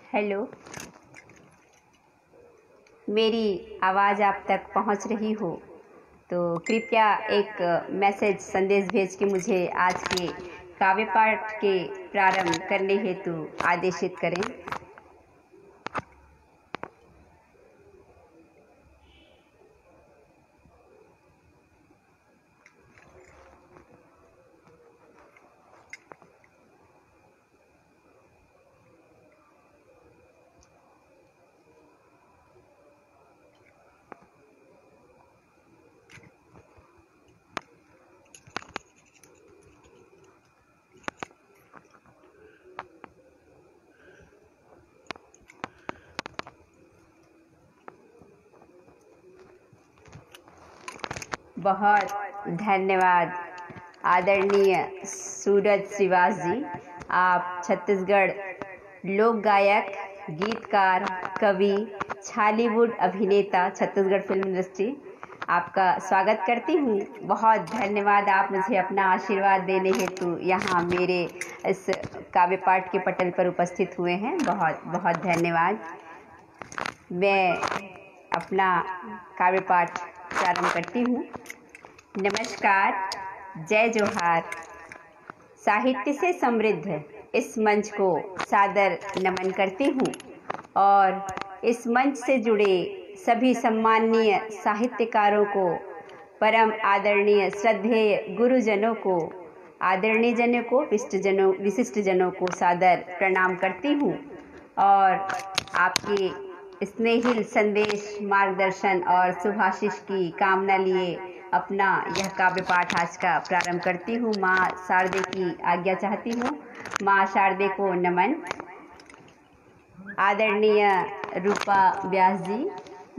Hello, मेरी आवाज़ आप तक पहुंच रही हो तो कृपया एक मैसेज संदेश भेज के मुझे आज के काव्य पाठ के प्रारंभ करने हेतु आदेशित करें। बहुत धन्यवाद आदरणीय सूरज श्रीवास जी। आप छत्तीसगढ़ लोक गायक, गीतकार, कवि, छालीवुड अभिनेता, छत्तीसगढ़ फिल्म इंडस्ट्री। आपका स्वागत करती हूँ। बहुत धन्यवाद, आप मुझे अपना आशीर्वाद देने हेतु यहाँ मेरे इस काव्य पाठ के पटल पर उपस्थित हुए हैं। बहुत बहुत धन्यवाद। मैं अपना काव्य पाठ प्रारंभ करती हूँ। नमस्कार, जय जोहार। साहित्य से समृद्ध इस मंच को सादर नमन करती हूँ और इस मंच से जुड़े सभी सम्माननीय साहित्यकारों को, परम आदरणीय श्रद्धेय गुरुजनों को, आदरणीय जनों को, विशिष्ट जनों को सादर प्रणाम करती हूँ और आपके स्नेहिल संदेश, मार्गदर्शन और शुभाशीष की कामना लिए अपना यह काव्य पाठ आज का प्रारंभ करती हूँ। माँ शारदे की आज्ञा चाहती हूँ। माँ शारदे को नमन। आदरणीय रूपा व्यास जी,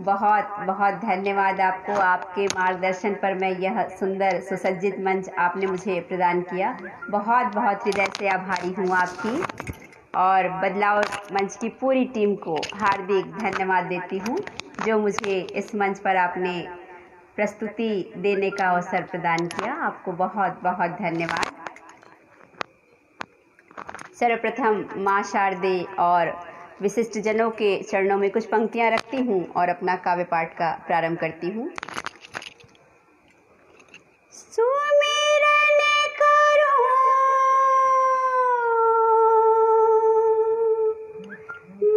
बहुत बहुत धन्यवाद आपको। आपके मार्गदर्शन पर मैं यह सुंदर सुसज्जित मंच आपने मुझे प्रदान किया। बहुत बहुत हृदय से आभारी हूँ आपकी और बदलाव मंच की पूरी टीम को हार्दिक धन्यवाद देती हूँ जो मुझे इस मंच पर आपने प्रस्तुति देने का अवसर प्रदान किया। आपको बहुत बहुत धन्यवाद। सर्वप्रथम माँ शारदे और विशिष्ट जनों के चरणों में कुछ पंक्तियाँ रखती हूँ और अपना काव्य पाठ का प्रारंभ करती हूँ। सुमिरन करो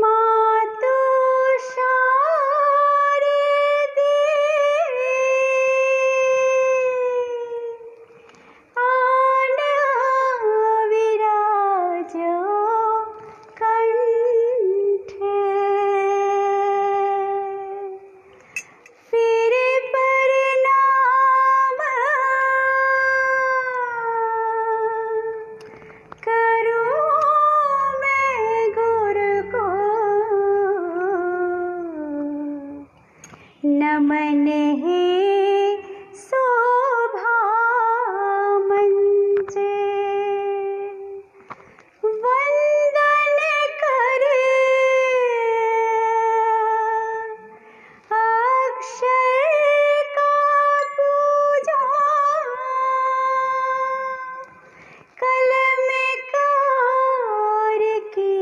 मातु शारदे, आना विराजो कंठे, फिर प्रणाम करूं मैं गुरु को, नमन है शोभा मंचे, वंदन करे अक्षर का पूजा, कलम कार की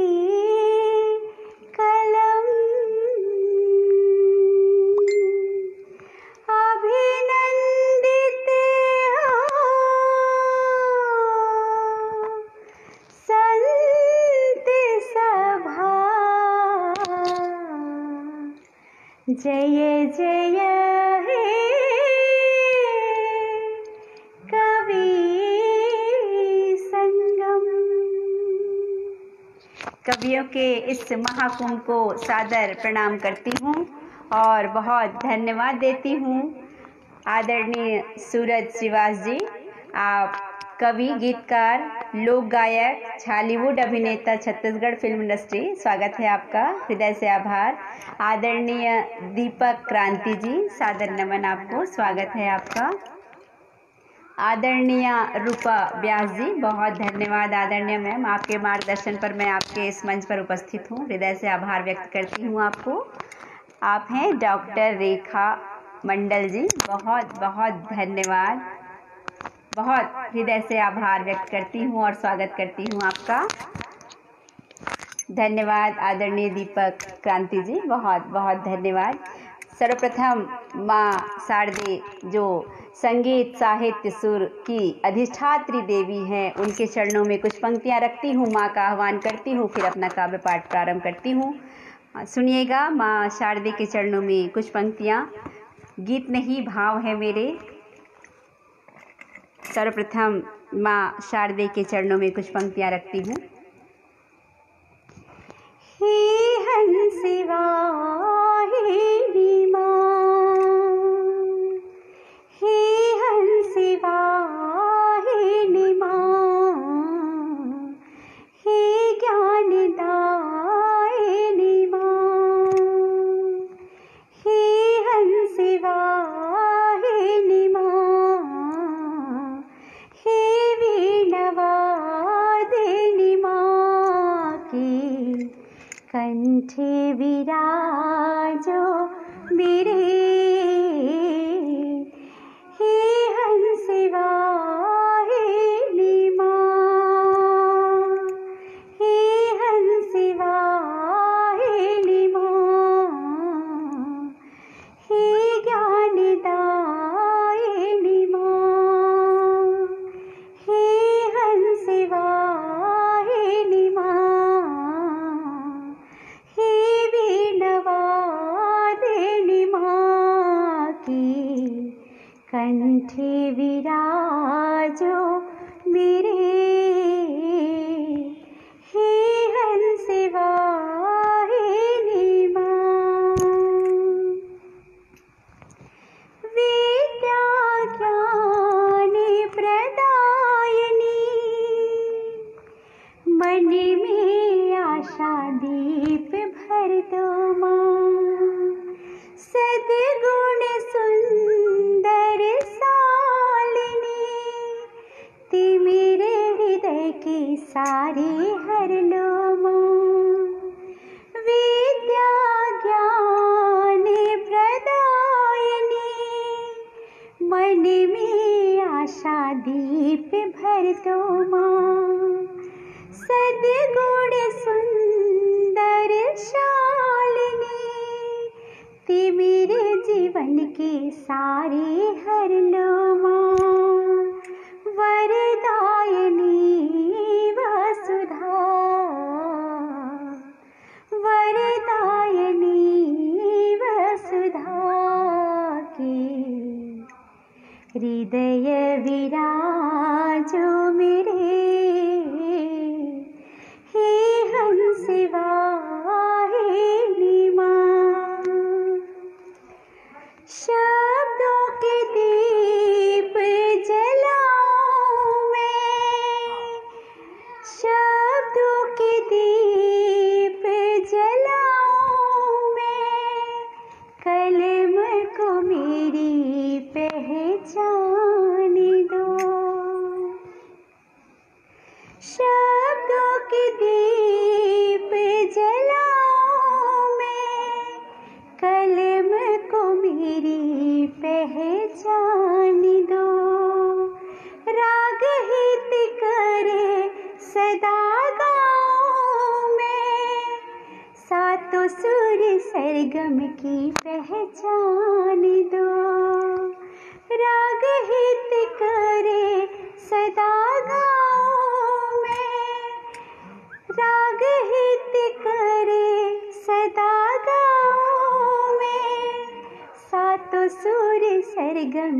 कलम, अभिनंदित हो संत सभा, जय जय हे कवि संगम। कवियों के इस महाकुंभ को सादर प्रणाम करती हूँ और बहुत धन्यवाद देती हूँ आदरणीय सूरज श्रीवास जी। आप कवि, गीतकार, लोक गायक, छालीवुड अभिनेता, छत्तीसगढ़ फिल्म इंडस्ट्री। स्वागत है आपका, हृदय से आभार। आदरणीय दीपक क्रांति जी, सादर नमन आपको, स्वागत है आपका। आदरणीय रूपा व्यास जी, बहुत धन्यवाद आदरणीय मैम। आपके मार्गदर्शन पर मैं आपके इस मंच पर उपस्थित हूँ, हृदय से आभार व्यक्त करती हूँ आपको। आप हैं डॉक्टर रेखा मंडल जी, बहुत बहुत धन्यवाद। बहुत हृदय से आभार व्यक्त करती हूँ और स्वागत करती हूँ आपका। धन्यवाद आदरणीय दीपक क्रांति जी, बहुत बहुत धन्यवाद। सर्वप्रथम माँ शारदे जो संगीत साहित्य सुर की अधिष्ठात्री देवी हैं, उनके चरणों में कुछ पंक्तियाँ रखती हूँ, माँ का आह्वान करती हूँ, फिर अपना काव्य पाठ प्रारंभ करती हूँ। सुनिएगा माँ शारदे के चरणों में कुछ पंक्तियाँ। गीत नहीं भाव है मेरे। सर्वप्रथम माँ शारदे के चरणों में कुछ पंक्तियाँ रखती हूँ। हे हंसी वाहिनी माँ, हे हंसी वाहिनी माँ, हे ज्ञानदायिनी माँ, हे हंसी वाहिनी माँ, हे वीणा वादिनी माँ की कंठे विराजो मेरे। हे हंसी वाहिनी माँ, हे हंसी वाहिनी माँ, हे ज्ञानदायिनी माँ, हे हंसी वाहिनी माँ, हे वीणा वादिनी माँ की कंठे विराजो मेरे। हे हंसी वाहिनी माँ, विद्या ज्ञान प्रदायिनी, मन में आशा दीप भर दो माँ, सद्गुण सुंदर सालिनी, ती मेरे हृदय की सारी हर लो माँ। विद्या ज्ञान प्रदायिनी, मन में आशा दीप भर दो माँ, सद्गुण सुंदर शालिनी, ती मेरे जीवन की सारी हर लो माँ। वरदायिनी वसुधा, वरदायिनी वसुधा की हृदय विराजो मेरे। हे हंसी वाहिनी माँ, शब्दों के दीप जलाऊं मैं, शब्दों के दीप जलाऊं मैं, कलम को मेरी पहचान दो। शब्दों के दीप जलाऊं मैं, कलम को मेरी पहचान दो। राग हित करे सदा गाऊं मैं, सातों सुर सरगम की पहचान दो। राग हित करे सदा गाऊं मैं, राग हित करे सदा गाऊं मैं, सातों सुर सरगम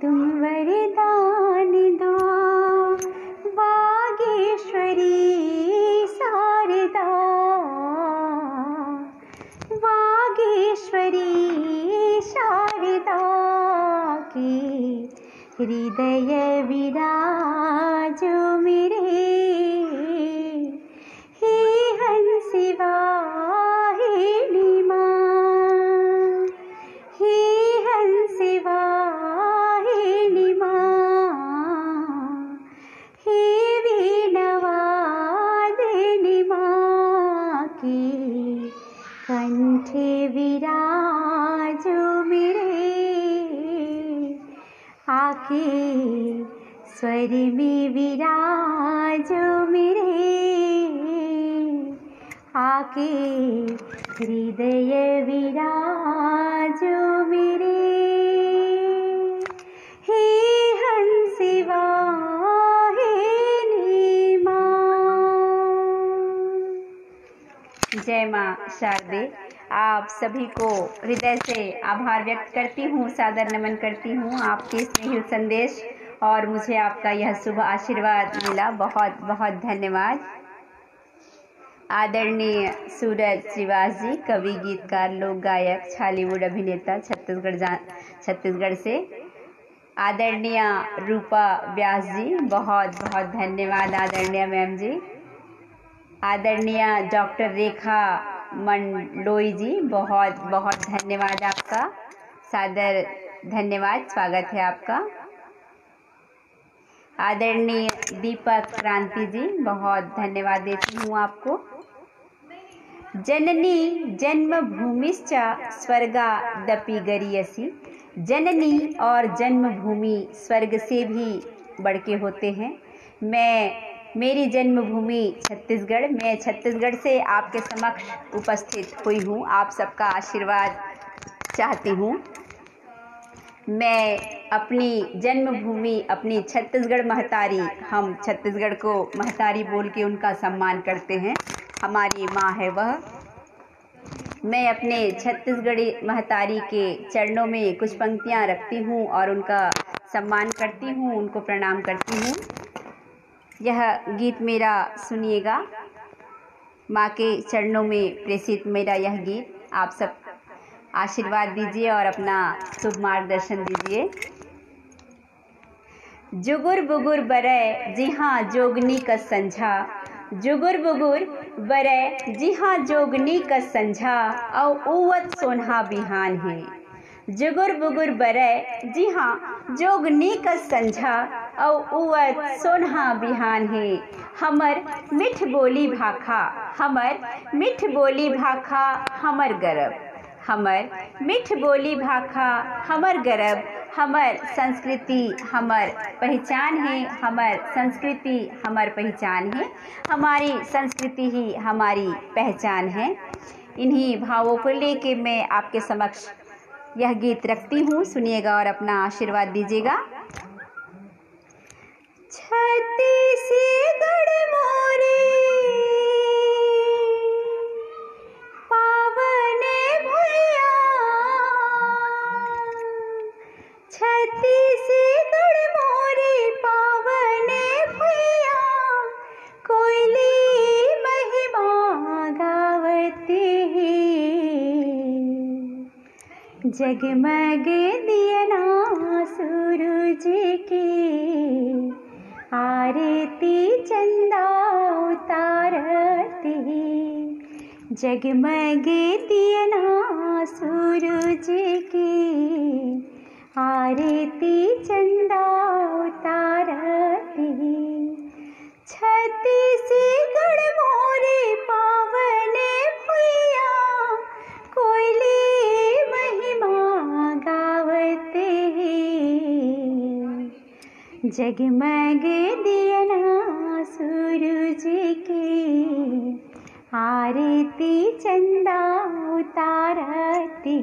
तुम वरदान दो। वागीश्वरी शारदा, वागीश्वरी शारदा की हृदय विराजो मेरे। हे हंसी वाहिनी माँ, हे हंसी वाहिनी माँ, हे वीणा वादिनी माँ की कंठे विराजो मेरे। आके स्वर में विराजो मेरे, आके हृदय विराजो मेरे। हे हंसिवा हे नीमा। जय माँ शारदे। आप सभी को हृदय से आभार व्यक्त करती हूँ, सादर नमन करती हूँ। आपके स्नेहिल संदेश और मुझे आपका यह शुभ आशीर्वाद मिला, बहुत बहुत धन्यवाद। आदरणीय सूरज श्रीवास जी, कवि, गीतकार, लोक गायक, छालीवुड अभिनेता, छत्तीसगढ़ से। आदरणीय रूपा व्यास जी, बहुत बहुत धन्यवाद आदरणीय मैम जी। आदरणीय डॉक्टर रेखा मंडलोई जी, बहुत बहुत धन्यवाद आपका, सादर धन्यवाद, स्वागत है आपका। आदरणीय दीपक क्रांति जी, बहुत धन्यवाद देती हूँ आपको। जननी जन्मभूमिश्च स्वर्गादपि गरीयसी। जननी और जन्मभूमि स्वर्ग से भी बढ़ के होते हैं। मेरी जन्मभूमि छत्तीसगढ़, मैं छत्तीसगढ़ से आपके समक्ष उपस्थित हुई हूँ। आप सबका आशीर्वाद चाहती हूँ। मैं अपनी जन्मभूमि, अपनी छत्तीसगढ़ महतारी, हम छत्तीसगढ़ को महतारी बोल के उनका सम्मान करते हैं, हमारी माँ है वह। मैं अपने छत्तीसगढ़ी महतारी के चरणों में कुछ पंक्तियाँ रखती हूँ और उनका सम्मान करती हूँ, उनको प्रणाम करती हूँ। यह गीत मेरा सुनिएगा, माँ के चरणों में प्रेषित मेरा यह गीत। आप सब आशीर्वाद दीजिए और अपना शुभ मार्गदर्शन दीजिए। जुगुर बुगुर बरय जी हाँ जोगनी का संझा। जुगुर बुगुर बरय जी हाँ जोगनी का संझा, औ उवत सोन्हा बिहान है। जुगुर बुगुर बरय जी हाँ जोगनी का संझा, औ उवत सोन्हा बिहान है। हमर मिठ बोली भाखा, हमर मिठ बोली भाखा हमर गरब। हमर मिठ बोली भाखा हमर गरब। हमर संस्कृति हमर पहचान है, हमर संस्कृति हमर पहचान है, हमारी संस्कृति ही हमारी पहचान है। इन्हीं भावों को लेके मैं आपके समक्ष यह गीत रखती हूँ, सुनिएगा और अपना आशीर्वाद दीजिएगा। छत्तीसगढ़ मोरे पावन भैया, छत्तीसगढ़ मोरे पावन भैया, कोयली महिमा गावते हैं। जगमग दियना सूरज की, आरती चंदा उतारती। जगमग दियना सूरज की, आरती चंदा उतारती। छत्तीसगढ़ मोरे पावन भैया, कोयली महिमा गावते हैं। जगमग दियना सूरज की, आरती चंदा उतारती।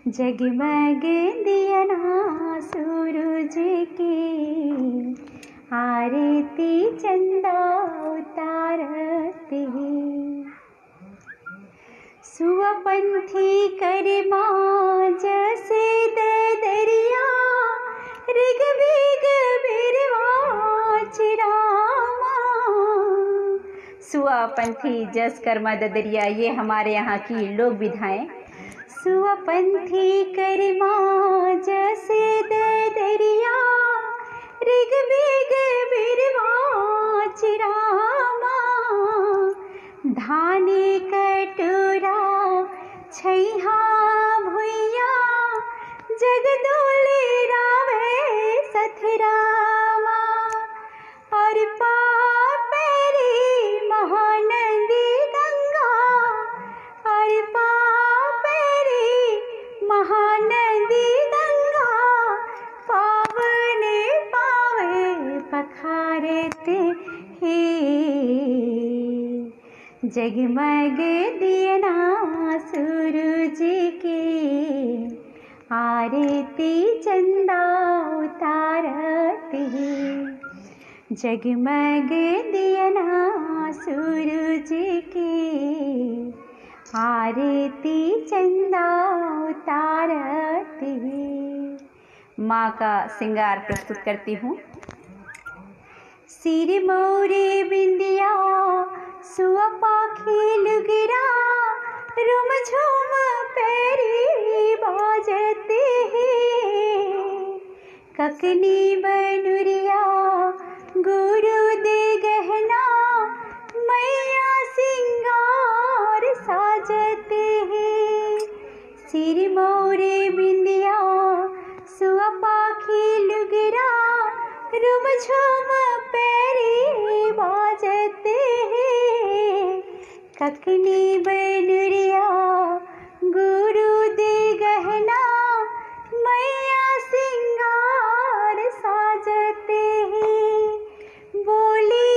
जगमग दियना सूरज की, आरती चंदा उतारती। सुअपंथी करमा जैसे दरिया, ऋग्वेद बिरवा चिरामा। सुअपंथी जस कर्मा ददरिया, ये हमारे यहाँ की लोक विधाएं। सुअपंथी करमा जैसे दरिया, ऋग्वेद बिरवा चिरामा। धाने कटोरा छैहा भुइया, जगदोले रावे सथरामा। और पापेरी महानदी गंगा, और पापेरी महानदी गंगा, हैं। जगमग दियना सूरज के, आरती चंदा उतारते हैं। जगमग दियना सूरज के, आरती चंदा उतारते हैं। माँ का श्रृंगार प्रस्तुत करती हूँ। सिर मोरे बिंदिया सुआ पाखी लुगरा, रुम झुम पैरी बाजते हैं। ककनी बनुरिया गुरु दे गहना, मैया सिंगार साजते हैं। सिर मोरे बिंदिया सुआ पाखी लुगरा, रुम झुम पैरी बाजते हैं। ककनी बनुरिया गुरु दे गहना, मैया सिंगार साजते हैं। बोली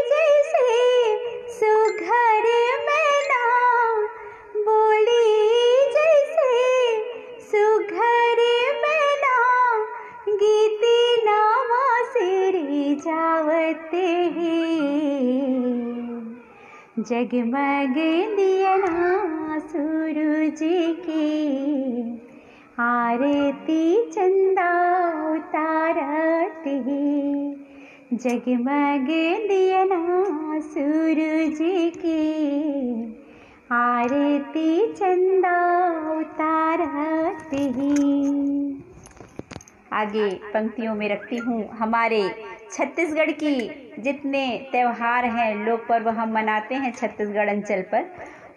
जैसे सुघर मैना, बोली जैसे सुघर मैना, गीती नामा से रिझावते हैं। जगमग दियना सूरज के, आरती चंदा उतारते हैं। जगमग दियना सूरज के, आरती चंदा उतारते हैं। आगे पंक्तियों में रखती हूँ। हमारे छत्तीसगढ़ की जितने त्यौहार हैं, लोक पर्व हम मनाते हैं छत्तीसगढ़ अंचल पर,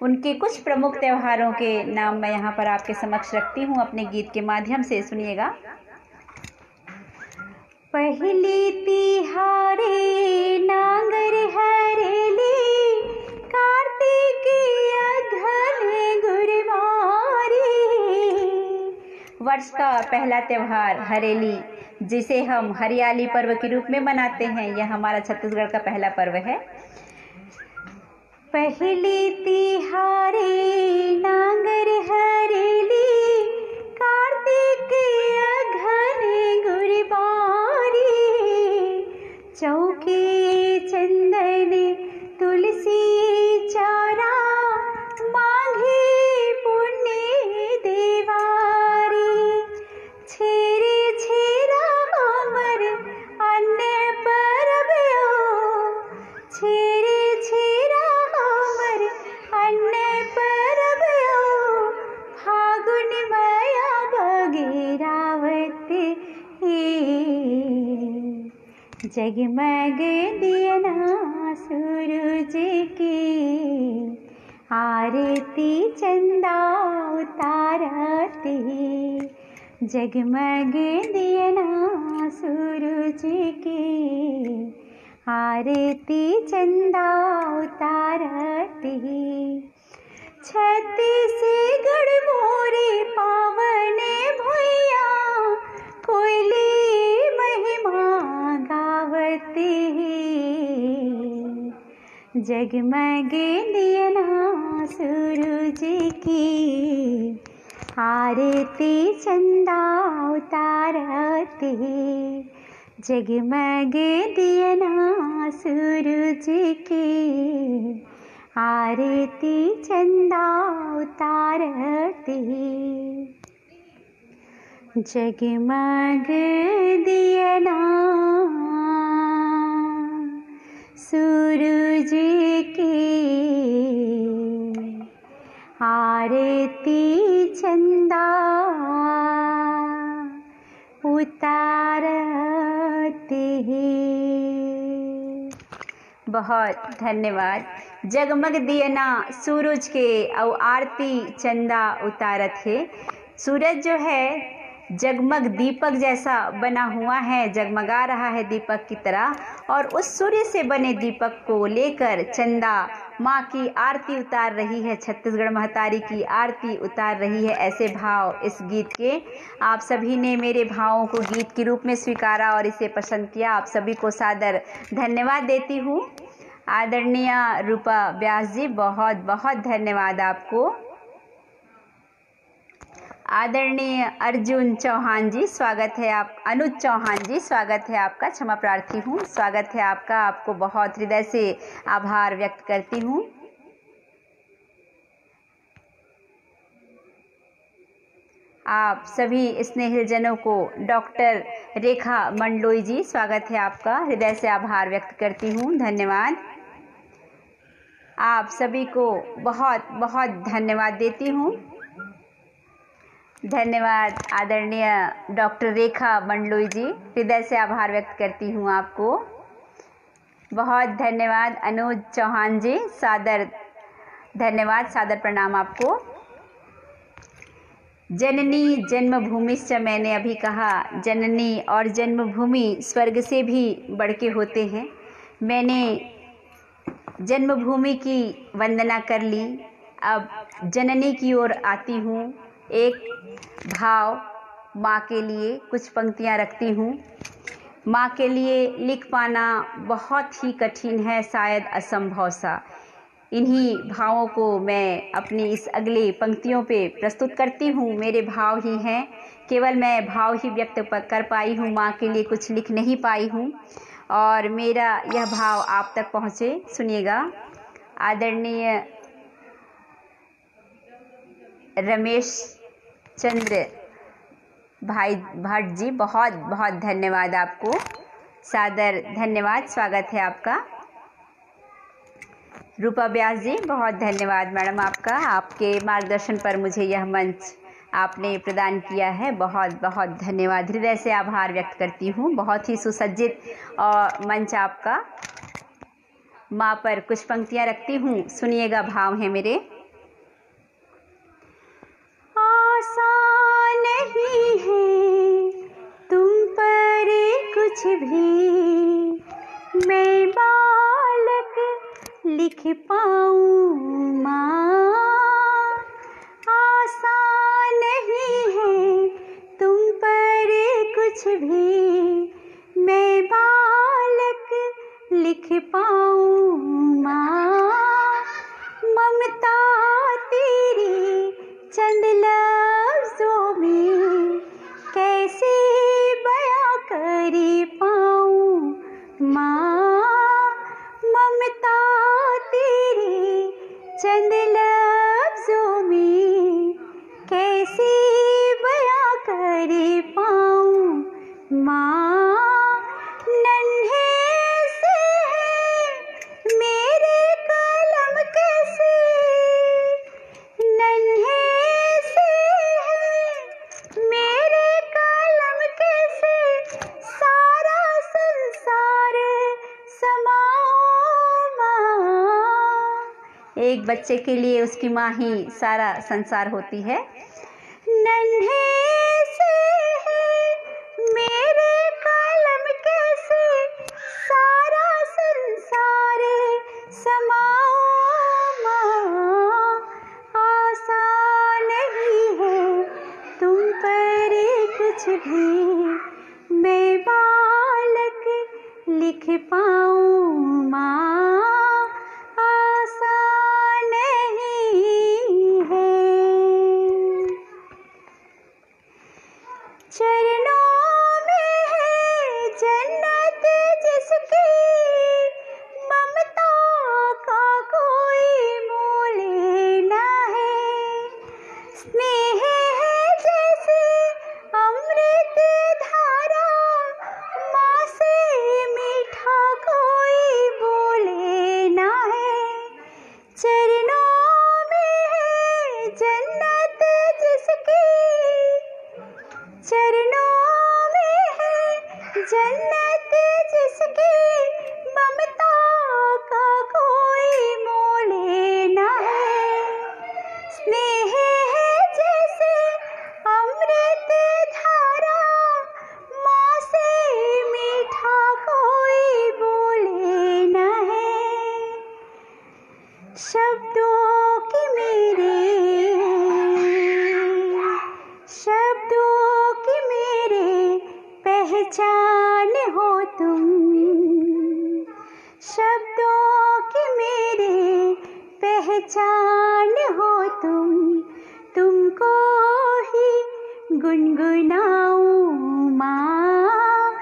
उनके कुछ प्रमुख त्योहारों के नाम मैं यहाँ पर आपके समक्ष रखती हूँ अपने गीत के माध्यम से। सुनिएगा। पहली तिहारे नांगर हरेली, कार्तिकीय घन गुरमारी। वर्ष का पहला त्योहार हरेली, जिसे हम हरियाली पर्व के रूप में मनाते हैं, यह हमारा छत्तीसगढ़ का पहला पर्व है। पहली तिहारे नांगर हरेली, कार्तिकीय घन गुरबारी। चौके चंदन तुलसी चारा, मांगे पुण्य देवारी। छेरे छेरा हमर अन्न परबयो, छेरे छेरा हमर अन्न परबयो। फागुन माया बगेरावत हैं। जगमग दियना सूरज के, आरती चंदा उतारते हैं। जगमग दियना सूरज के, आरती चंदा उतारते हैं। छत्तीसगढ़ मोरे पावन भैया, कोयली महिमा गावते हैं। जगमग दियना सूरज की, आरती चंदा उतारते हैं। जगमग दियना सूरज की, आरती चंदा उतारते हैं। जगमग दियना सूरज की, आरती चंदा उतारते हैं। बहुत धन्यवाद। जगमग दियना सूरज के और आरती चंदा उतारत है। सूरज जो है जगमग दीपक जैसा बना हुआ है, जगमगा रहा है दीपक की तरह, और उस सूर्य से बने दीपक को लेकर चंदा माँ की आरती उतार रही है, छत्तीसगढ़ महतारी की आरती उतार रही है। ऐसे भाव इस गीत के। आप सभी ने मेरे भावों को गीत के रूप में स्वीकारा और इसे पसंद किया। आप सभी को सादर धन्यवाद देती हूँ। आदरणीय रूपा व्यास जी, बहुत बहुत धन्यवाद आपको। आदरणीय अर्जुन चौहान जी, स्वागत है आप। अनुज चौहान जी, स्वागत है आपका। क्षमा प्रार्थी हूँ, स्वागत है आपका। आपको बहुत हृदय से आभार व्यक्त करती हूँ। आप सभी स्नेहिलजनों को, डॉक्टर रेखा मंडलोई जी, स्वागत है आपका। हृदय से आभार व्यक्त करती हूँ, धन्यवाद। आप सभी को बहुत बहुत धन्यवाद देती हूँ। धन्यवाद आदरणीय डॉक्टर रेखा मंडलोई जी, हृदय से आभार व्यक्त करती हूँ आपको। बहुत धन्यवाद अनुज चौहान जी, सादर धन्यवाद, सादर प्रणाम आपको। जननी जन्मभूमिश्च, मैंने अभी कहा, जननी और जन्मभूमि स्वर्ग से भी बढ़ के होते हैं। मैंने जन्मभूमि की वंदना कर ली, अब जननी की ओर आती हूँ। एक भाव माँ के लिए कुछ पंक्तियाँ रखती हूँ। माँ के लिए लिख पाना बहुत ही कठिन है, शायद असंभव सा। इन्हीं भावों को मैं अपनी इस अगले पंक्तियों पे प्रस्तुत करती हूँ। मेरे भाव ही हैं, केवल मैं भाव ही व्यक्त कर पाई हूँ, माँ के लिए कुछ लिख नहीं पाई हूँ। और मेरा यह भाव आप तक पहुँचे, सुनिएगा। आदरणीय रमेश चंद्र भाई भट्ट जी, बहुत बहुत धन्यवाद आपको, सादर धन्यवाद, स्वागत है आपका। रूपा व्यास जी, बहुत धन्यवाद मैडम आपका। आपके मार्गदर्शन पर मुझे यह मंच आपने प्रदान किया है, बहुत बहुत धन्यवाद। हृदय से आभार व्यक्त करती हूँ। बहुत ही सुसज्जित और मंच आपका। माँ पर कुछ पंक्तियाँ रखती हूँ, सुनिएगा। भाव है मेरे। आसान नहीं है तुम पर कुछ भी, मैं बालक लिख पाऊँ माँ। आसान नहीं है तुम पर कुछ भी, मैं बालक लिख पाऊँ माँ। ममता तेरी चंद लफ्ज़ों में कैसे बयां कर पाऊँ माँ। ममता तेरी चंद लफ्ज़ों में कैसे बयां कर पाऊँ माँ। नन्हे से है मेरे कलम कैसे, नन्हे से है मेरे कलम कैसे, सारा संसार समाओ माँ। एक बच्चे के लिए उसकी माँ ही सारा संसार होती है। नन्हे से है मेरे कलम कैसे, सारा संसार समाओ माँ। आसान नहीं है तुम पर कुछ भी, मैं बालक लिख पाऊँ माँ। आसान नहीं है। चरणों में है जन्नत जिसकी, ममता का कोई मोल न है। स्नेह है जैसे अमृत धारा, माँ से मीठा कोई बोले न है। चरणों में है जन्नत जिसकी, चरणों में है जन्नत जिसकी, ममता का कोई मोल न है। स्नेह है जैसे अमृत धारा, माँ से मीठा कोई बोले न है। पहचान हो तुम, शब्दों की मेरे पहचान हो तुमको ही गुनगुनाऊं माँ।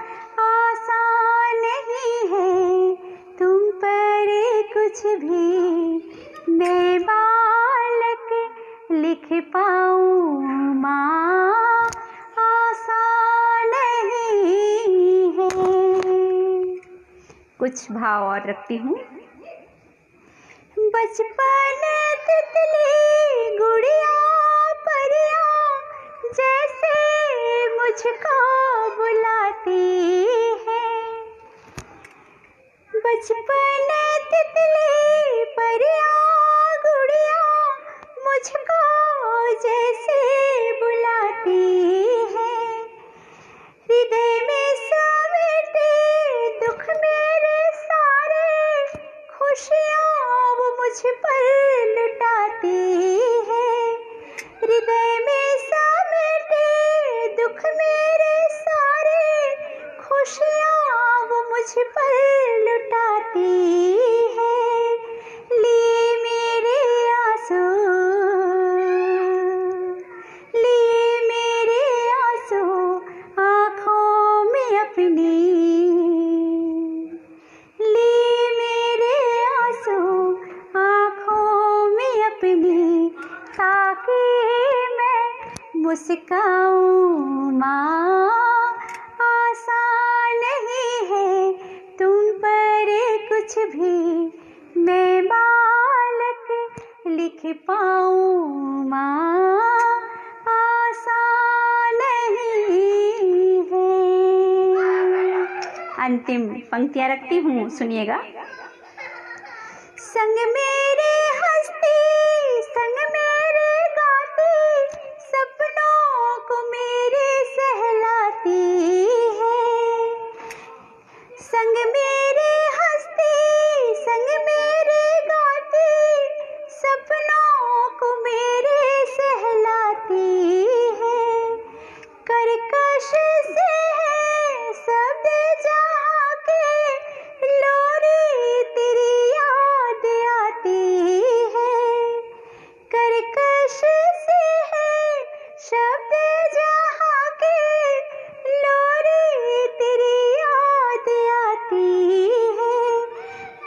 आसान नहीं है तुम पर कुछ भी मैं बालक लिख पाऊं माँ, आसान नहीं है। कुछ भाव और रखती हूँ। बचपन तितली गुड़िया परिया जैसे मुझको बुलाती है, बचपन तितली परिया गुड़िया मुझको जैसे बुलाती है। हृदय में समेटे दुख मेरे सारे, खुशियाँ वो मुझ पर लुटाती है। हृदय में समेटे दुख मेरे सारे, खुशियाँ वो मुझ पर लुटाती है। लिए मेरे आंसू, लिए मेरे आंसू आँखों में अपनी, लिए मेरे आंसू आँखों में अपनी, ताकि मैं मुस्काऊं माँ। आसान नहीं है तुम पर कुछ भी मैं बालक लिख पाऊं माँ, आसान नहीं है। अंतिम पंक्तियाँ रखती हूँ, सुनिएगा। संग मेरे हंसती, संग मेरे गाती, सपनों को मेरे सहलाती है। संग मेरे हंसती, संग मेरे गाती, सपनों को मेरे सहलाती है। करकश से है शब्द जहाँ के, लोरी तेरी याद आती है। करकश से है शब्द जहाँ के, लोरी तेरी याद आती है।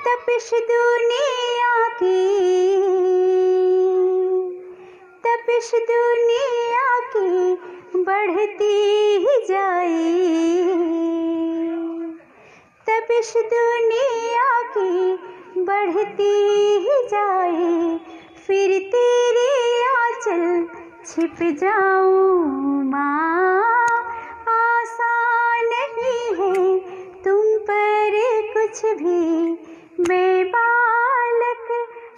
तपिश दुनिया की, तपिश दुनिया की बढ़ती ही जाए, तपिश दुनिया की बढ़ती ही जाए। फिर तेरे आंचल छिप जाऊं माँ। आसान नहीं है तुम पर कुछ भी मैं बालक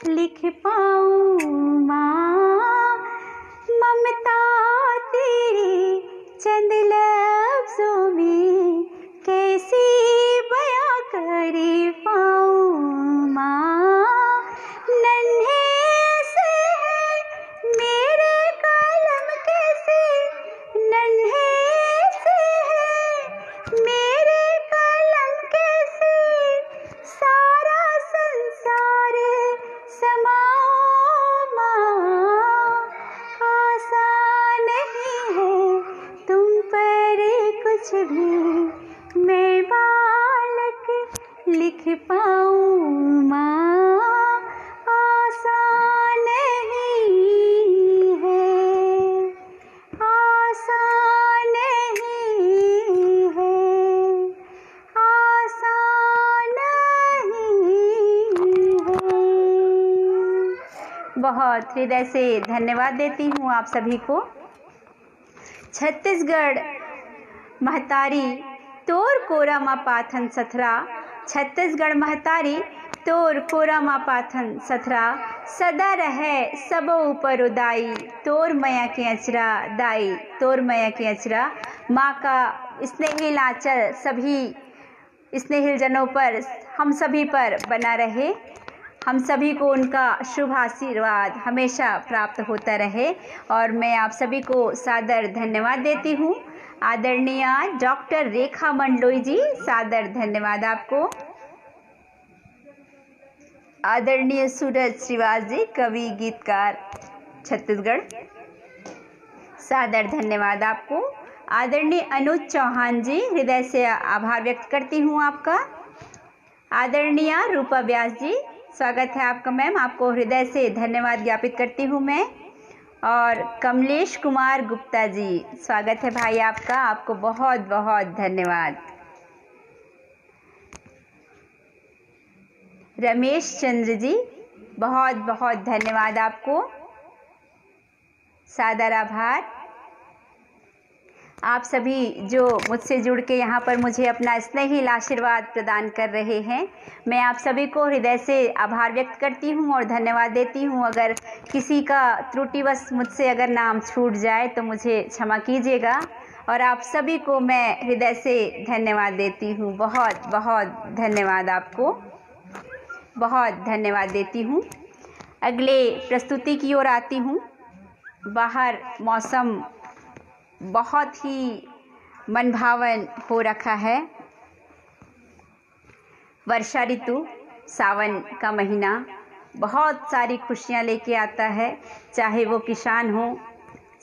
लिख पाऊं माँ। ममता तेरी चंद लफ्जों में कैसी बयां कर पाऊं माँ। नन्हे से है मेरे कलम कैसे, नन्हे से है मेरे कलम कैसे, सारा संसार समाओ माँ। आसान नहीं है तुम पर कुछ भी मैं बालक लिख पाऊं माँ। आसान नहीं है, आसान नहीं है, आसान नहीं है। बहुत हृदय से धन्यवाद देती हूँ आप सभी को। छत्तीसगढ़ महतारी तोर कोरा मा पाथन सथरा, छत्तीसगढ़ महतारी तोर कोरा मा पाथन सथरा, सदा रहे सबो ऊपर उदाई, तोर मैया के अचरा दाई, तोर मैया के अचरा। माँ का स्नेहिल आंचल सभी स्नेहिल जनों पर, हम सभी पर बना रहे। हम सभी को उनका शुभ आशीर्वाद हमेशा प्राप्त होता रहे और मैं आप सभी को सादर धन्यवाद देती हूँ। आदरणीय डॉक्टर रेखा मंडलोई जी, सादर धन्यवाद आपको। आदरणीय सूरज श्रीवास जी, कवि गीतकार छत्तीसगढ़, सादर धन्यवाद आपको। आदरणीय अनुज चौहान जी, हृदय से आभार व्यक्त करती हूँ आपका। आदरणीय रूपा व्यास जी, स्वागत है आपका मैम, आपको हृदय से धन्यवाद ज्ञापित करती हूँ मैं। और कमलेश कुमार गुप्ता जी, स्वागत है भाई आपका, आपको बहुत बहुत धन्यवाद। रमेश चंद्र जी, बहुत बहुत धन्यवाद आपको, सादर आभार। आप सभी जो मुझसे जुड़ के यहाँ पर मुझे अपना स्नेहिल आशीर्वाद प्रदान कर रहे हैं, मैं आप सभी को हृदय से आभार व्यक्त करती हूँ और धन्यवाद देती हूँ। अगर किसी का त्रुटिवश मुझसे अगर नाम छूट जाए तो मुझे क्षमा कीजिएगा, और आप सभी को मैं हृदय से धन्यवाद देती हूँ। बहुत बहुत धन्यवाद आपको, बहुत धन्यवाद देती हूँ। अगले प्रस्तुति की ओर आती हूँ। बाहर मौसम बहुत ही मनभावन हो रखा है। वर्षा ऋतु, सावन का महीना बहुत सारी खुशियाँ लेके आता है, चाहे वो किसान हो,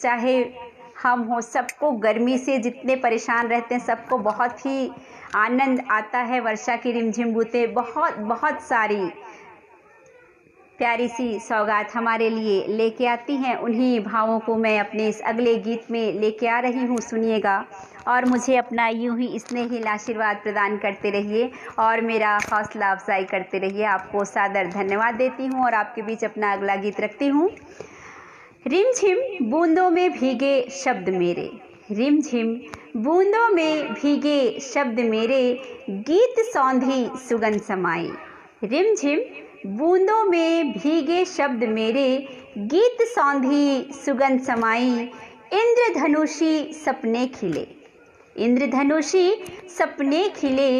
चाहे हम हो, सबको गर्मी से जितने परेशान रहते हैं सबको बहुत ही आनंद आता है। वर्षा की रिमझिम बूंदें बहुत बहुत सारी प्यारी सी सौगात हमारे लिए लेके आती हैं। उन्हीं भावों को मैं अपने इस अगले गीत में लेके आ रही हूँ, सुनिएगा और मुझे अपना यूं ही स्नेहिल आशीर्वाद प्रदान करते रहिए और मेरा हौसला अफजाई करते रहिए। आपको सादर धन्यवाद देती हूँ और आपके बीच अपना अगला गीत रखती हूँ। रिमझिम बूंदों में भीगे शब्द मेरे, रिमझिम बूंदों में भीगे शब्द मेरे, गीत सौंधी सुगंध समाई। रिमझिम बूंदों में भीगे शब्द मेरे, गीत सौंधी सुगंध समाई। इंद्रधनुषी सपने खिले, इंद्रधनुषी सपने खिले,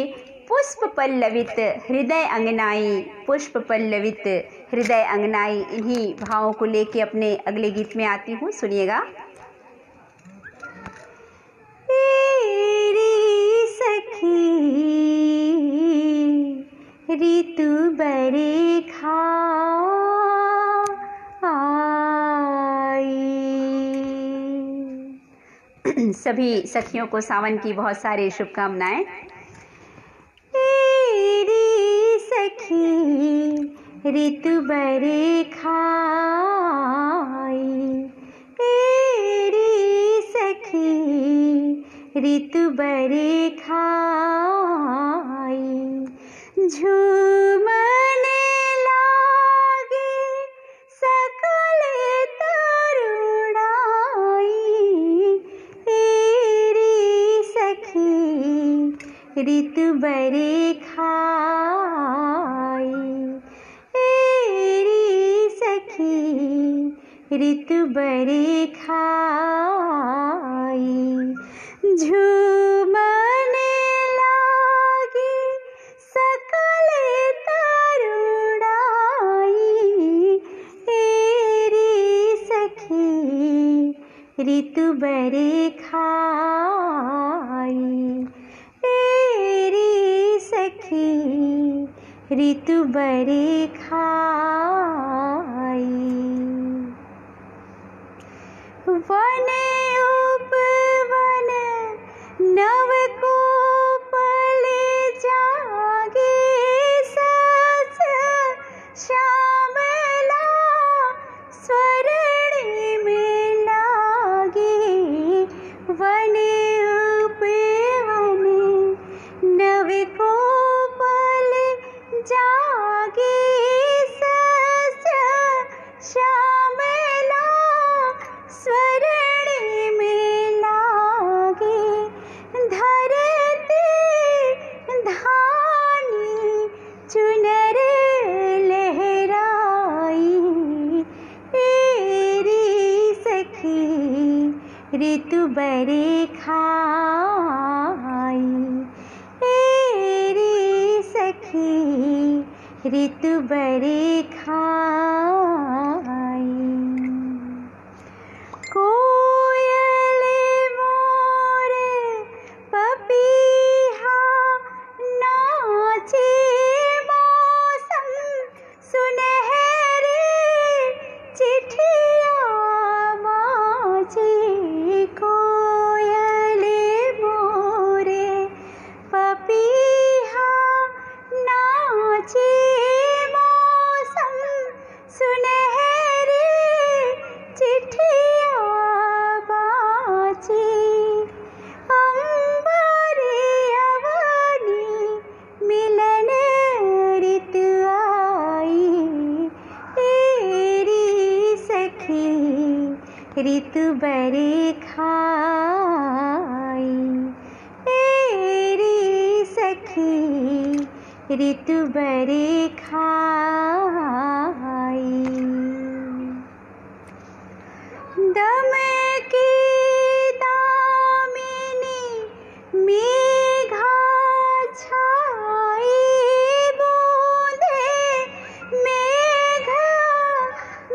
पुष्प पल्लवित हृदय अंगनाई, पुष्प पल्लवित हृदय अंगनाई। इन्हीं भावों को लेके अपने अगले गीत में आती हूँ, सुनिएगा। सखी ऋतु बरखा आई। सभी सखियों को सावन की बहुत सारी शुभकामनाएं। तेरी सखी ऋतु बरखा आई, तेरी सखी ऋतु बरखा आई। झूमने लागे सकल तरुणाई, तेरी सखी ऋतु बरखा आई, तेरी सखी ऋतु बरखा आई। झूमने लागे सकल तरुणाई, तेरी सखी ऋतु बरखा आई, तेरी सखी ऋतु बरखा आई। वन उपवन नव कोपल जागे, सस श्यामला स्वर्णिम लागे। वन उपवन नव कोपल जागे, सस श्यामला स्वर्णिम लागे। धरती धानी चुनर लहराई, तेरी सखी ऋतु बरखा आई, तेरी सखी ऋतु बरखा आई। कोयल मोर ऋतु बरे खाई, तेरी सखी ऋतु बरे खाई। दम की दामिनी मेघा छाई, बूंदे मेघ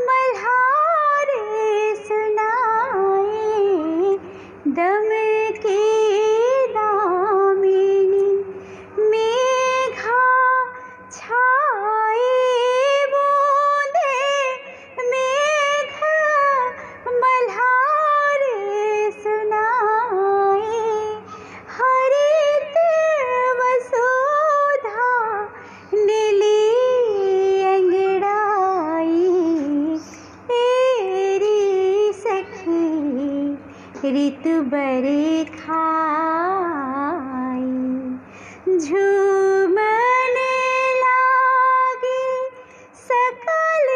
मल्हारे सुनाए। दम की दामिनी मेघा छाई, बूंदे मेघ मल्हारे सुनाए। हरित वसुधा नीली अंगड़ाई, तेरी सखी ऋतु बरे खाई। झूमन लागे सकल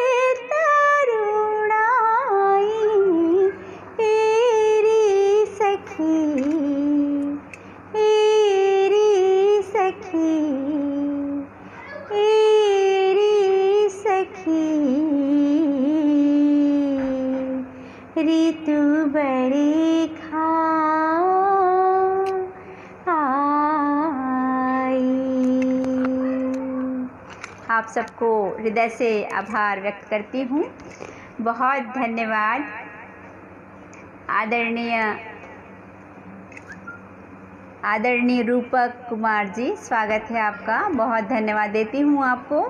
तरुणाई, तेरी सखी तेरी सखी तेरी सखी ऋतु बरे आप सबको हृदय से आभार व्यक्त करती हूँ। बहुत धन्यवाद। आदरणीय रूपक कुमार जी, स्वागत है आपका, बहुत धन्यवाद देती हूँ आपको।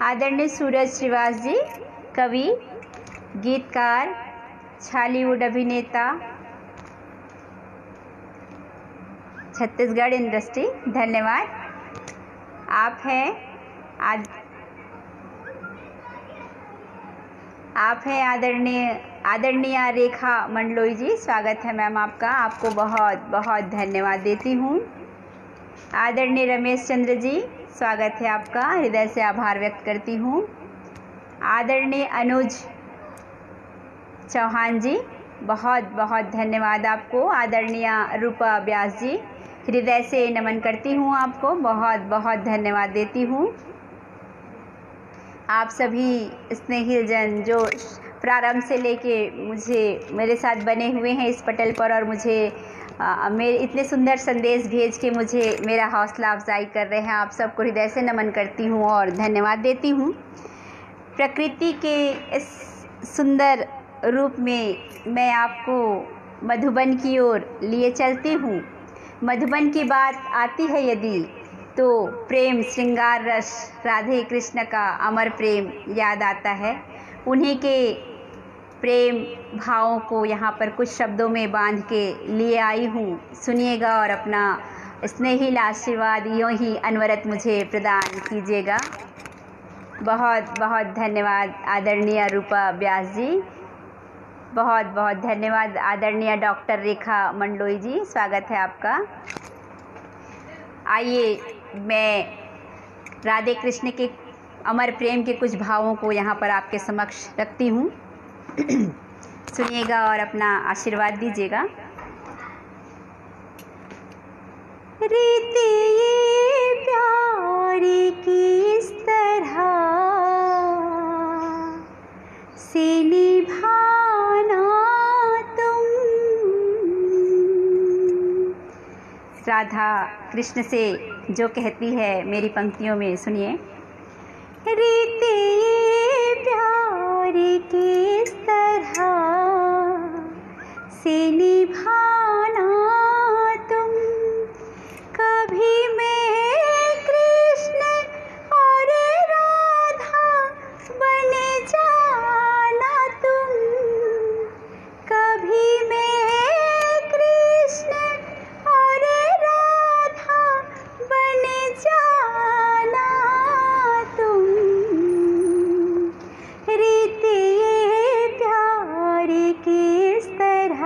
आदरणीय सूरज श्रीवास जी, कवि, गीतकार, छालीवुड अभिनेता, छत्तीसगढ़ इंडस्ट्री, धन्यवाद। आप हैं आदरणीय रेखा मंडलोई जी, स्वागत है मैम आपका, आपको बहुत बहुत धन्यवाद देती हूँ। आदरणीय रमेश चंद्र जी, स्वागत है आपका, हृदय से आभार व्यक्त करती हूँ। आदरणीय अनुज चौहान जी, बहुत बहुत धन्यवाद आपको। आदरणीय रूपा व्यास जी, हृदय से नमन करती हूँ आपको, बहुत बहुत धन्यवाद देती हूँ। आप सभी स्नेहिल जन जो प्रारंभ से लेके मेरे साथ बने हुए हैं इस पटल पर और मुझे मेरे इतने सुंदर संदेश भेज के मुझे मेरा हौसला अफजाई कर रहे हैं, आप सबको हृदय से नमन करती हूँ और धन्यवाद देती हूँ। प्रकृति के इस सुंदर रूप में मैं आपको मधुबन की ओर लिए चलती हूँ। मधुबन की बात आती है यदि तो प्रेम श्रृंगार रस राधे कृष्ण का अमर प्रेम याद आता है। उन्हीं के प्रेम भावों को यहाँ पर कुछ शब्दों में बांध के लिए आई हूँ, सुनिएगा और अपना स्नेहिल आशीर्वाद यूँ ही अनवरत मुझे प्रदान कीजिएगा। बहुत बहुत धन्यवाद आदरणीय रूपा व्यास जी, बहुत बहुत धन्यवाद। आदरणीय डॉक्टर रेखा मंडलोई जी, स्वागत है आपका। आइए मैं राधे कृष्ण के अमर प्रेम के कुछ भावों को यहाँ पर आपके समक्ष रखती हूँ, सुनिएगा और अपना आशीर्वाद दीजिएगा। रीति ये प्यार की इस तरह से निभाना तुम। राधा कृष्ण से जो कहती है मेरी पंक्तियों में, सुनिए। रीति ये प्यार की इस तरह से निभाना तुम, कभी मैं कृष्ण और राधा बन जाना तुम, कभी मैं कृष्ण और राधा बन जाना तुम। रीति ये प्यार की इस तरह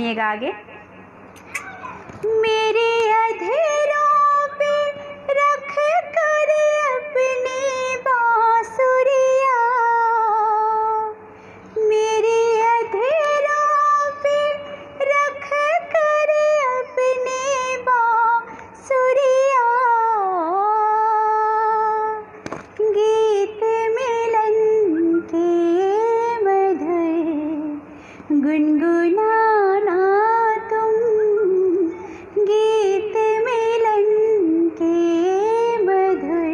सुनिएगा आगे। मेरे अधरों पे रख कर अपनी बांसुरिया, मेरे अधरों पे रख कर अपनी बांसुरिया, गीत मिलन के मधुर गुनगुनाना तुम, गीत मिलन के मधुर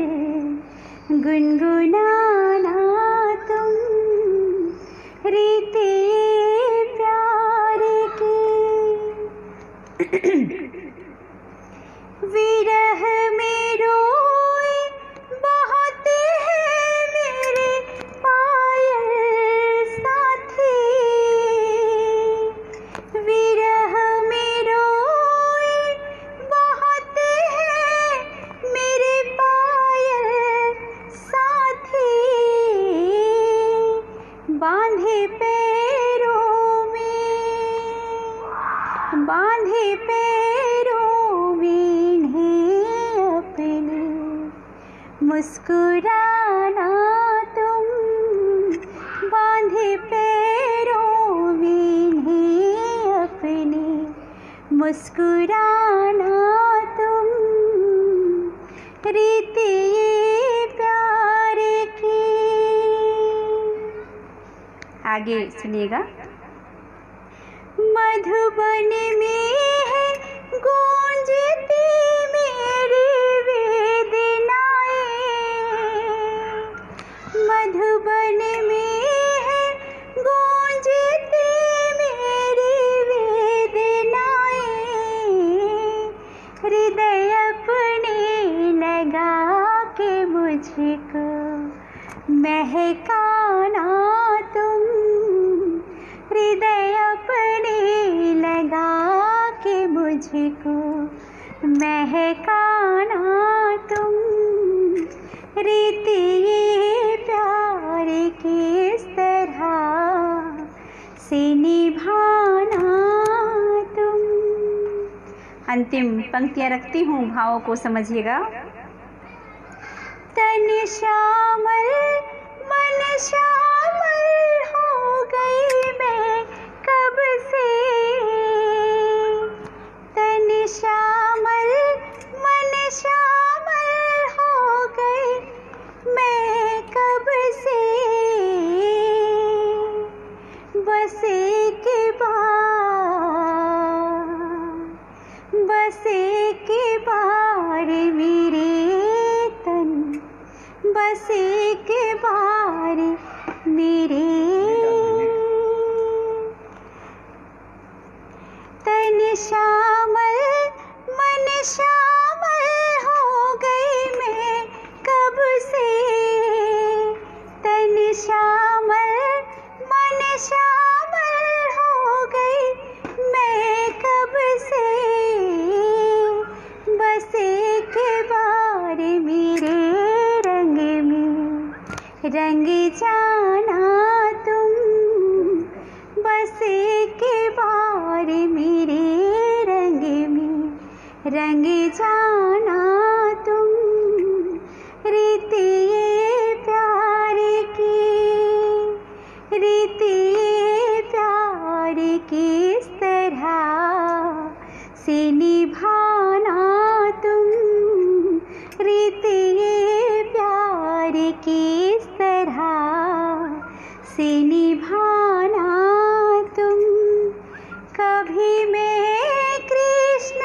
गुनगुनाना तुम, रीते प्यार की। विरह में रोए बहुत है मेरे पायल साथी, विरह में रोए बहुत है मेरे पायल साथी, बांधे पैरों में, बांधे पैरों में इन्हें अपने, मुस्कुराना तुम, बांधे पैरों में इन्हें अपने, मुस्कुराना तुम, रीते प्यार की। आगे सुनिएगा। मधुबन में है गूंजती मेरी वेदनाएं, मधुबन में है गूंजती मेरी वेदनाएं, हृदय अपने लगा के मुझको महकाना तुम, हृदय अपने लगा के मुझको महकाना तुम, रीति प्यार किस तरह से निभाना तुम। अंतिम पंक्तियां रखती हूँ, भावों को समझिएगा। तन श्यामल मन श्यामल हो गई मैं कब से, तन श्यामल मन श्यामल हो गई मैं कब से, बस एक बार मेरे तन, बस एक बार मेरे तन श्यामल मन श्यामल हो गई मैं कब से, तन श्यामल मन श्यामल हो गई मैं कब से, बस एक बार मेरे रंग में रंग जाना तुम, बस एक बार मेरे रंग में रंग जाना तुम, रीति प्यार की, रीति प्यार किस तरह से निभाना तुम, रीति प्यार किस तरह से निभाना तुम। कभी मैं कृष्ण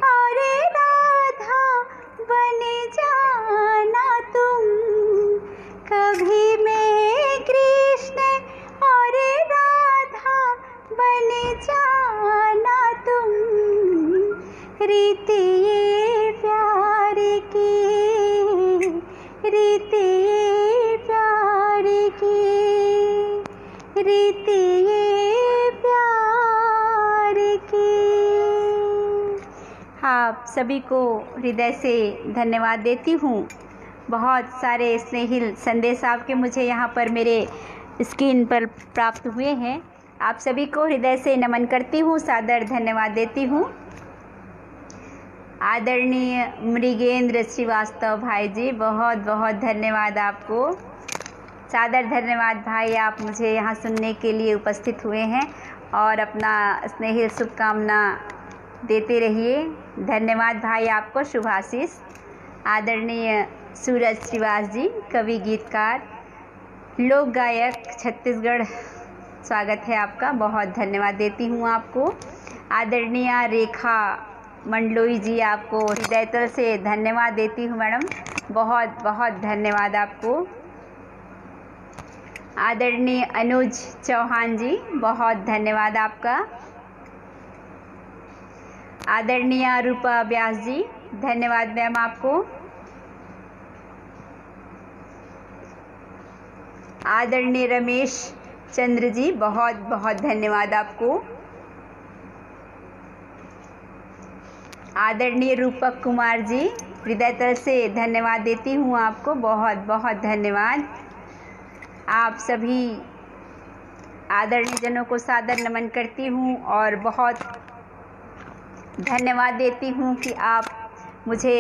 और राधा बन जाना तुम, कभी मैं कृष्ण और राधा बन जाना तुम, रीति प्यार की, रीति प्यार की, रीति प्यार की। आप सभी को हृदय से धन्यवाद देती हूँ। बहुत सारे स्नेहिल संदेश आपके मुझे यहाँ पर मेरे स्क्रीन पर प्राप्त हुए हैं। आप सभी को हृदय से नमन करती हूँ, सादर धन्यवाद देती हूँ। आदरणीय मृगेंद्र श्रीवास्तव भाई जी, बहुत बहुत धन्यवाद आपको। सादर धन्यवाद भाई, आप मुझे यहाँ सुनने के लिए उपस्थित हुए हैं और अपना स्नेही शुभकामना देते रहिए। धन्यवाद भाई आपको, शुभाशीष। आदरणीय सूरज श्रीवास जी, कवि गीतकार लोक गायक छत्तीसगढ़, स्वागत है आपका, बहुत धन्यवाद देती हूँ आपको। आदरणीय रेखा मंडलोई जी, आपको हृदय तल से धन्यवाद देती हूँ मैडम, बहुत बहुत धन्यवाद आपको। आदरणीय अनुज चौहान जी, बहुत धन्यवाद आपका। आदरणीय रूपा व्यास जी, धन्यवाद मैम आपको। आदरणीय रमेश चंद्र जी, बहुत बहुत धन्यवाद आपको। आदरणीय रूपक कुमार जी, हृदय तल से धन्यवाद देती हूँ आपको, बहुत बहुत धन्यवाद। आप सभी आदरणीय जनों को सादर नमन करती हूँ और बहुत धन्यवाद देती हूँ कि आप मुझे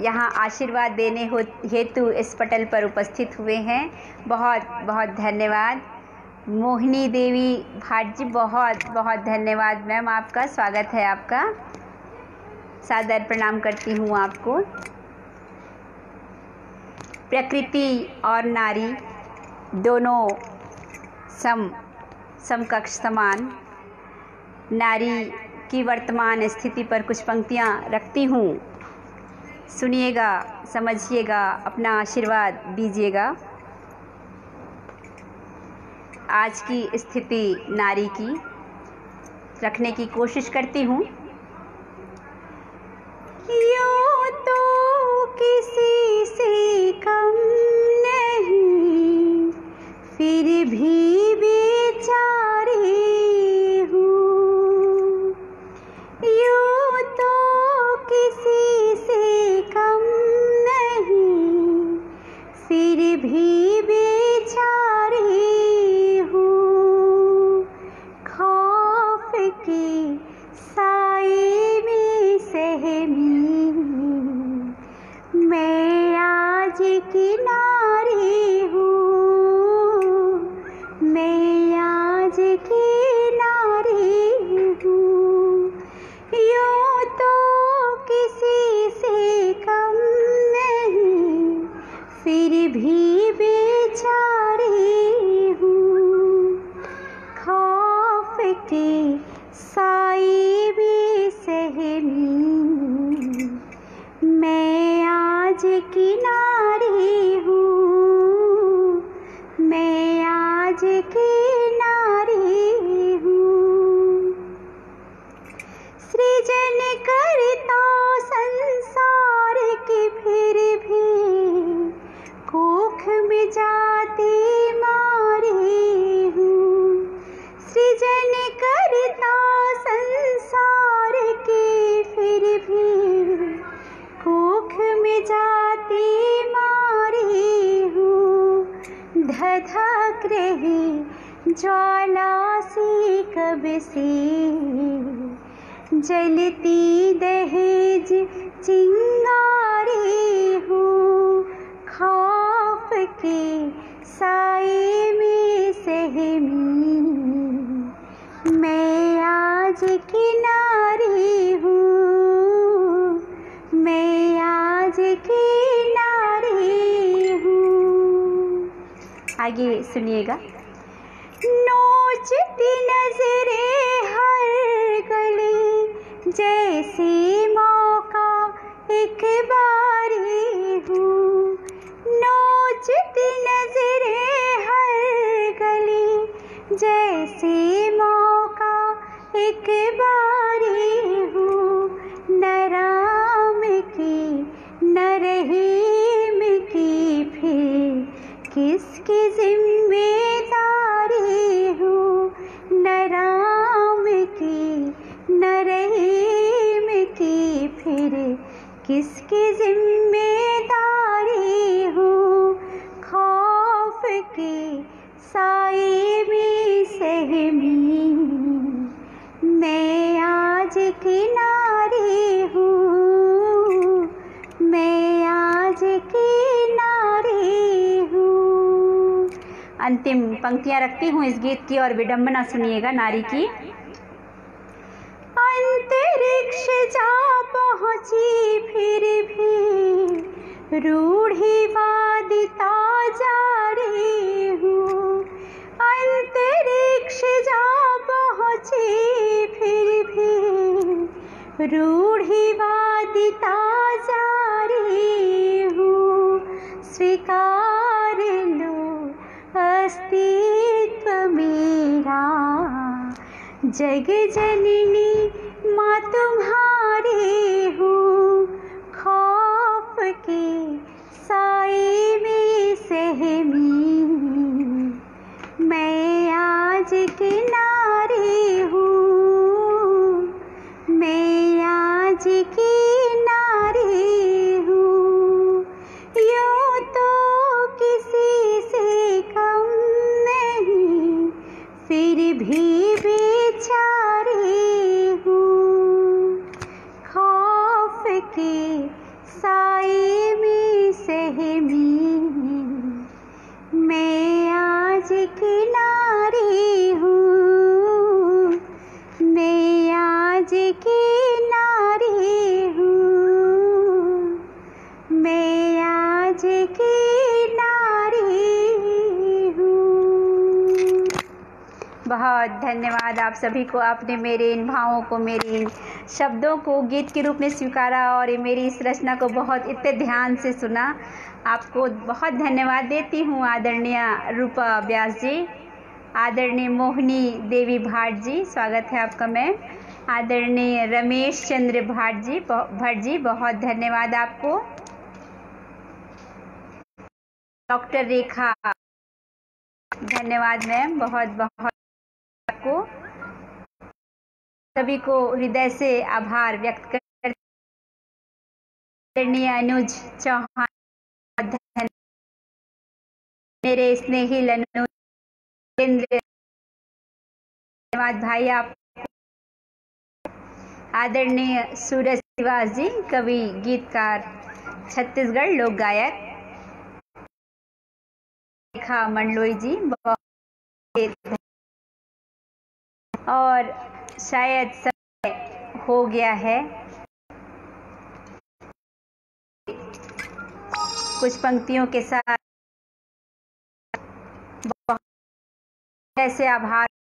यहाँ आशीर्वाद देने हेतु इस पटल पर उपस्थित हुए हैं, बहुत बहुत धन्यवाद। मोहिनी देवी भाट जी, बहुत बहुत धन्यवाद मैम आपका, स्वागत है आपका, सादर प्रणाम करती हूँ आपको। प्रकृति और नारी दोनों समकक्ष समान, नारी की वर्तमान स्थिति पर कुछ पंक्तियाँ रखती हूँ, सुनिएगा, समझिएगा, अपना आशीर्वाद दीजिएगा। आज की स्थिति नारी की रखने की कोशिश करती हूँ। यूँ तो किसी से कम नहीं, फिर भी बेचारी हूँ। यूँ तो किसी से कम नहीं, फिर भी बेचारी हूँ। खौफ की साए में सहमी मैं आज की नारी हूँ, मैं आज की नारी हूँ। यूँ तो किसी से कम नहीं, फिर भी बेचारी हूँ। खौफ की साए में सहमी मैं आज की नारी हूँ, मैं आज की नारी हूँ। सृजन करता संसार की, फिर भी कोख में जाती मारी हूँ। सृजन करता संसार की, फिर भी कोख में जाती मारी हूँ। धधक रही ज्वाला सी कब से, जलती दहेज चिंगारी हूँ। खौफ के साए में सहमी मैं आज की नारी हूँ, मैं आज की नारी हूँ। आगे सुनिएगा। नोचती नजरें हर गली, जैसे मौका एक बारी हूँ। नोचती नजरें हर गली, जैसे मौका एक बारी हूँ। न राम की न रहीम की, फिर किसकी जिम्मेदारी हूँ। न राम की न रहीम की, फिर किसकी जिम्मेदारी हूँ। खौफ की साए में से सहमी, मैं आज किनारे हूँ, मैं आज किनारे हूँ। अंतिम पंक्तियाँ रखती हूँ इस गीत की और विडंबना सुनिएगा नारी की। अंतरिक्ष जा पहुँची फिर भी रूढ़िवादिता जारी हूँ। अंतरिक्ष जा पहुँची फिर भी रूढ़िवादिता जारी हूँ। स्वीकार लो अस्तित्व मेरा, जग जननी माँ तुम्हारी हूँ। खौफ के साए में सहमी, मैं आज किनारे हूँ, मैं आज किनारे हूँ। यूँ तो किसी से कम नहीं, फिर भी बेचारे हूँ। खौफ के साए में सहमी, मैं आज किनारे हूँ, मैं आज किनारे हूँ, मैं आज किनारे हूँ। बहुत धन्यवाद आप सभी को। आपने मेरे इन भावों को, मेरे इन शब्दों को गीत के रूप में स्वीकारा और मेरी इस रचना को बहुत इतने ध्यान से सुना। आपको बहुत धन्यवाद देती हूँ। आदरणीय रूपा व्यास जी, आदरणीय मोहिनी देवी भाट जी, स्वागत है आपका मैम। आदरणीय रमेश चंद्र भट्ट जी, बहुत धन्यवाद आपको। डॉक्टर रेखा, धन्यवाद मैम, बहुत बहुत आपको सभी को हृदय से आभार व्यक्त कर। आदरणीय अनुज चौहान, मेरे स्नेही अनुज, धन्यवाद भाई आप। आदरणीय सूरज श्रीवास जी, कवि गीतकार छत्तीसगढ़ लोक गायक। रेखा मंडलोई जी, बहुत और शायद समय हो गया है, कुछ पंक्तियों के साथ बहुत ऐसे आभार